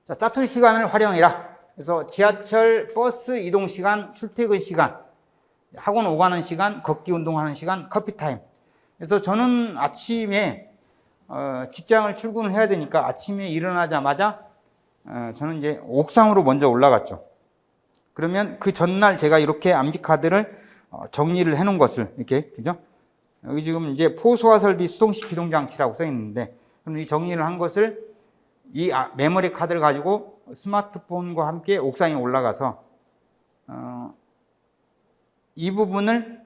자, 짜투리 시간을 활용해라. 그래서 지하철, 버스 이동 시간, 출퇴근 시간, 학원 오가는 시간, 걷기 운동하는 시간, 커피 타임. 그래서 저는 아침에 직장을 출근을 해야 되니까 아침에 일어나자마자 저는 이제 옥상으로 먼저 올라갔죠. 그러면 그 전날 제가 이렇게 암기 카드를 정리를 해 놓은 것을 이렇게, 그죠? 여기 지금 이제 포소화 설비 수동식 기동 장치라고 써 있는데, 그럼 이 정리를 한 것을 이 메모리 카드를 가지고 스마트폰과 함께 옥상에 올라가서 이 부분을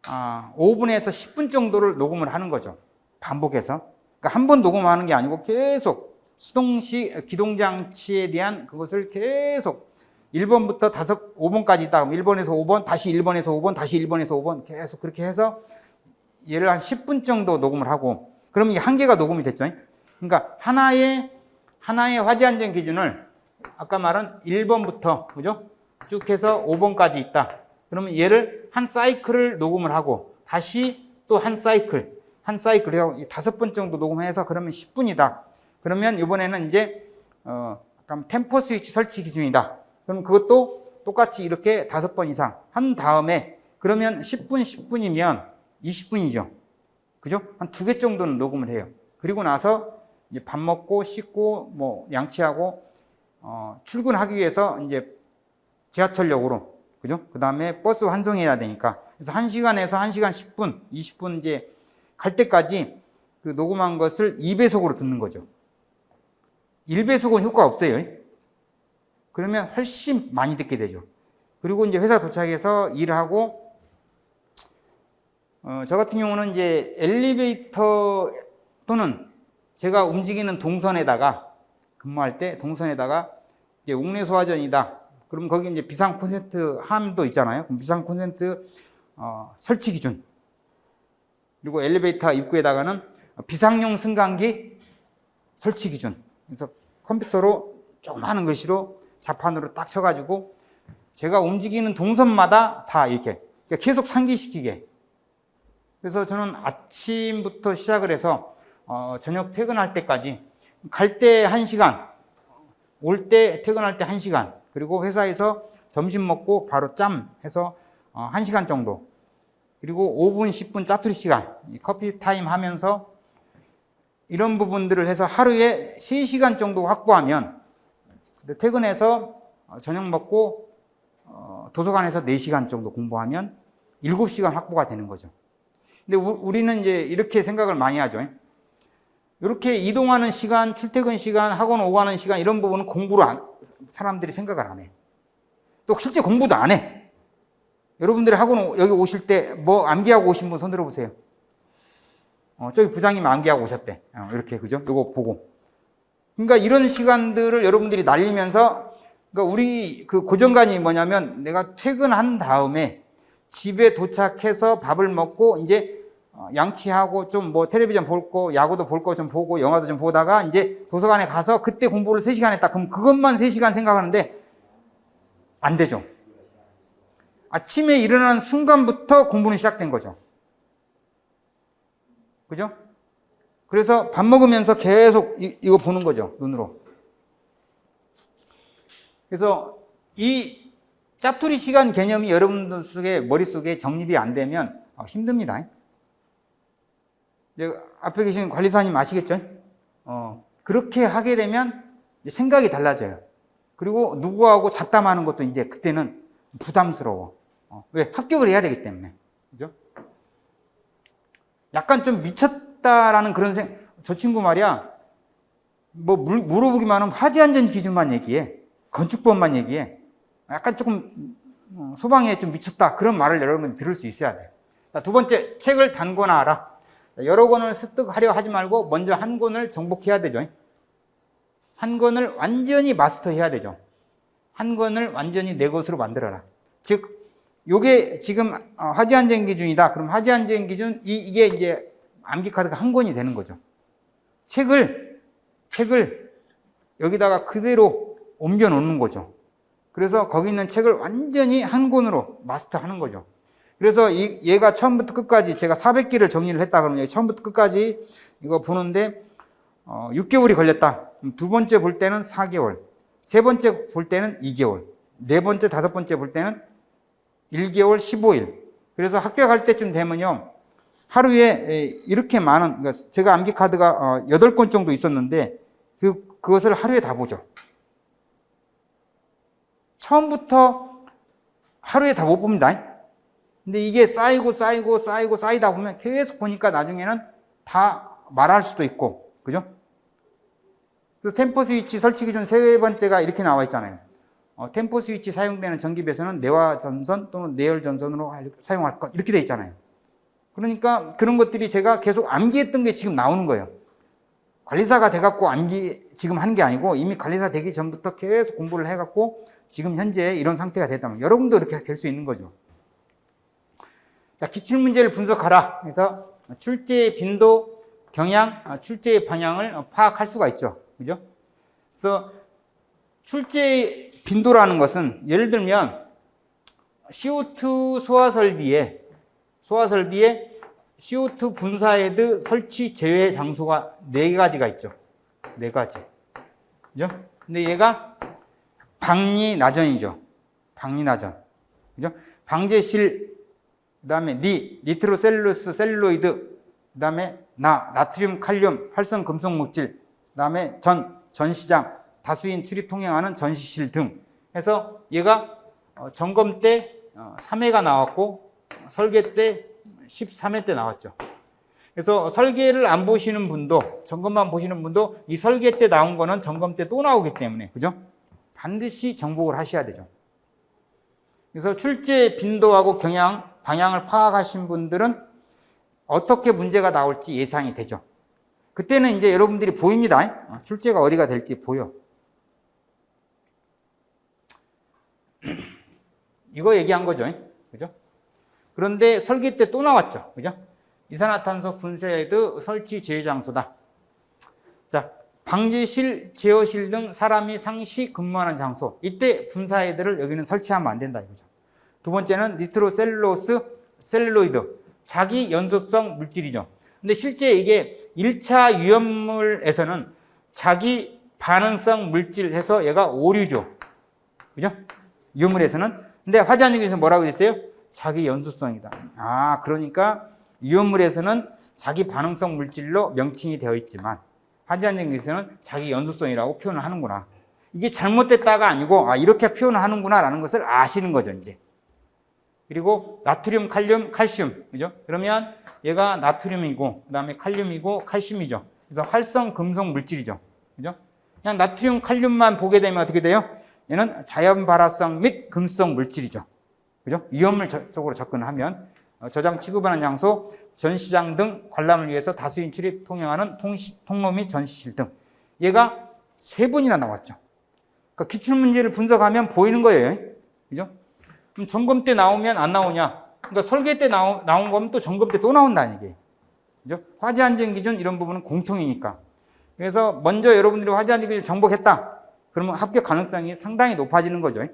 5분에서 10분 정도를 녹음을 하는 거죠. 반복해서. 그러니까 한 번 녹음하는 게 아니고 계속 수동식 기동장치에 대한 그것을 계속 1번부터 5번까지 있다. 1번에서 5번, 다시 1번에서 5번, 다시 1번에서 5번 계속 그렇게 해서 얘를 한 10분 정도 녹음을 하고, 그러면 이게 한 개가 녹음이 됐죠. 그러니까 하나의 화재 안전 기준을 아까 말한 1번부터, 그죠? 쭉 해서 5번까지 있다. 그러면 얘를 한 사이클을 녹음을 하고 다시 또 한 사이클 해서 5번 정도 녹음해서 그러면 10분이다. 그러면 이번에는 이제 약간 템포 스위치 설치 기준이다. 그럼 그것도 똑같이 이렇게 5번 이상 한 다음에, 그러면 10분이면 20분이죠. 그죠? 한 2개 정도는 녹음을 해요. 그리고 나서 이제 밥 먹고 씻고 뭐 양치하고 출근하기 위해서 이제 지하철역으로, 그죠? 그 다음에 버스 환송해야 되니까. 그래서 1시간에서 1시간 10분, 20분 이제 갈 때까지 그 녹음한 것을 2배속으로 듣는 거죠. 1배속은 효과 없어요. 그러면 훨씬 많이 듣게 되죠. 그리고 이제 회사 도착해서 일을 하고, 저 같은 경우는 이제 엘리베이터 또는 제가 움직이는 동선에다가 근무할 때 동선에다가 이제 옥내 소화전이다. 그럼 거기 이제 비상 콘센트 함도 있잖아요. 그럼 비상 콘센트 설치 기준. 그리고 엘리베이터 입구에다가는 비상용 승강기 설치 기준. 그래서 컴퓨터로 조그마한 글씨로 자판으로 딱 쳐가지고 제가 움직이는 동선마다 다 이렇게 계속 상기시키게. 그래서 저는 아침부터 시작을 해서 저녁 퇴근할 때까지, 갈 때 1시간, 올 때 퇴근할 때 1시간, 그리고 회사에서 점심 먹고 바로 짬 해서 1시간 정도, 그리고 5분, 10분 짜투리 시간, 커피 타임 하면서 이런 부분들을 해서 하루에 3시간 정도 확보하면, 퇴근해서 저녁 먹고 도서관에서 4시간 정도 공부하면 7시간 확보가 되는 거죠. 근데 우리는 이제 이렇게 생각을 많이 하죠. 이렇게 이동하는 시간, 출퇴근 시간, 학원 오가는 시간, 이런 부분은 사람들이 생각을 안 해. 또 실제 공부도 안 해. 여러분들이 학원 여기 오실 때 뭐 암기하고 오신 분 손 들어보세요. 저기 부장님 암기하고 오셨대. 이렇게, 그죠? 요거 보고. 그러니까 이런 시간들을 여러분들이 날리면서, 그러니까 우리 그 고정관이 뭐냐면, 내가 퇴근한 다음에 집에 도착해서 밥을 먹고 이제 양치하고 좀 뭐 텔레비전 볼 거, 야구도 볼 거 좀 보고 영화도 좀 보다가 이제 도서관에 가서 그때 공부를 3시간 했다. 그럼 그것만 3시간 생각하는데 안 되죠. 아침에 일어나는 순간부터 공부는 시작된 거죠. 그죠? 그래서 밥 먹으면서 계속 이거 보는 거죠, 눈으로. 그래서 이 짜투리 시간 개념이 여러분들 속에, 머릿속에 정립이 안 되면 힘듭니다. 앞에 계신 관리사님 아시겠죠? 그렇게 하게 되면 생각이 달라져요. 그리고 누구하고 잡담하는 것도 이제 그때는 부담스러워. 왜? 합격을 해야 되기 때문에. 그죠? 약간 좀 미쳤다라는 그런 저 친구 말이야, 뭐 물어보기만 하면 화재 안전 기준만 얘기해. 건축법만 얘기해. 약간 조금 소방에 좀 미쳤다. 그런 말을 여러분이 들을 수 있어야 돼. 두 번째, 책을 단권화 하라. 여러 권을 습득하려 하지 말고 먼저 한 권을 정복해야 되죠. 한 권을 완전히 마스터해야 되죠. 한 권을 완전히 내 것으로 만들어라. 즉, 요게 지금 화재 안전 기준이다. 그럼 화재 안전 기준, 이게 이제 암기 카드가 한 권이 되는 거죠. 책을 여기다가 그대로 옮겨 놓는 거죠. 그래서 거기 있는 책을 완전히 한 권으로 마스터하는 거죠. 그래서 얘가 처음부터 끝까지 제가 400개를 정리를 했다 그러면 처음부터 끝까지 이거 보는데 6개월이 걸렸다. 두 번째 볼 때는 4개월, 세 번째 볼 때는 2개월, 네 번째, 다섯 번째 볼 때는 1개월 15일. 그래서 합격할 때쯤 되면요, 하루에 이렇게 많은, 그러니까 제가 암기 카드가 8권 정도 있었는데 그것을 하루에 다 보죠. 처음부터 하루에 다 못 봅니다. 근데 이게 쌓이다 보면 계속 보니까 나중에는 다 말할 수도 있고, 그죠? 그래서 템포 스위치 설치 기준 세 번째가 이렇게 나와 있잖아요. 템포 스위치 사용되는 전기배선은 내화 전선 또는 내열 전선으로 사용할 것, 이렇게 돼 있잖아요. 그러니까 그런 것들이 제가 계속 암기했던 게 지금 나오는 거예요. 관리사가 돼갖고 암기 지금 한 게 아니고 이미 관리사 되기 전부터 계속 공부를 해갖고 지금 현재 이런 상태가 됐다면 여러분도 이렇게 될 수 있는 거죠. 자, 기출문제를 분석하라. 그래서 출제의 빈도, 경향, 출제의 방향을 파악할 수가 있죠. 그죠? 그래서 출제의 빈도라는 것은 예를 들면 CO2 소화 설비에 CO2 분사헤드 설치 제외 장소가 4가지가 있죠. 4가지. 그죠? 근데 얘가 방리나전이죠. 방리나전. 그죠? 방제실, 그 다음에 니트로셀룰로스 셀룰로이드, 그 다음에 나트륨, 칼륨, 활성 금속 물질, 그 다음에 전시장, 다수인 출입 통행하는 전시실 등 해서 얘가 점검 때 3회가 나왔고 설계 때 13회 때 나왔죠. 그래서 설계를 안 보시는 분도, 점검만 보시는 분도 이 설계 때 나온 거는 점검 때 또 나오기 때문에, 그죠? 반드시 정복을 하셔야 되죠. 그래서 출제 빈도하고 경향, 방향을 파악하신 분들은 어떻게 문제가 나올지 예상이 되죠. 그때는 이제 여러분들이 보입니다. 출제가 어디가 될지 보여. 이거 얘기한 거죠. 그죠? 그런데 설계 때 또 나왔죠. 그죠? 이산화탄소 분쇄헤드 설치 제외 장소다. 자, 방지실, 제어실 등 사람이 상시 근무하는 장소. 이때 분사헤드를 여기는 설치하면 안 된다 이거죠. 두 번째는 니트로셀룰로스 셀룰로이드. 자기 연소성 물질이죠. 근데 실제 이게 1차 위험물에서는 자기 반응성 물질 해서 얘가 오류죠. 그죠? 위험물에서는. 근데 화재안전기에서 뭐라고 했어요? 자기 연소성이다. 아, 그러니까 위험물에서는 자기 반응성 물질로 명칭이 되어 있지만 화재안전기에서는 자기 연소성이라고 표현을 하는구나. 이게 잘못됐다가 아니고 이렇게 표현을 하는구나 라는 것을 아시는 거죠, 이제. 그리고 나트륨, 칼륨, 칼슘. 그죠? 그러면 얘가 나트륨이고 그다음에 칼륨이고 칼슘이죠. 그래서 활성 금속 물질이죠. 그죠? 그냥 나트륨, 칼륨만 보게 되면 어떻게 돼요? 얘는 자연 발화성 및 금속 물질이죠. 그죠? 위험물 쪽으로 접근하면 저장 취급하는 장소, 전시장 등 관람을 위해서 다수인 출입 통행하는 통로 및 전시실 등. 얘가 3번이나 나왔죠. 그러니까 기출문제를 분석하면 보이는 거예요. 그죠? 그럼 점검 때 나오면 안 나오냐? 그러니까 설계 때 나온 거면 또 점검 때 또 나온다는 얘기예요. 그죠? 화재 안전 기준 이런 부분은 공통이니까. 그래서 먼저 여러분들이 화재 안전 기준 정복했다. 그러면 합격 가능성이 상당히 높아지는 거죠.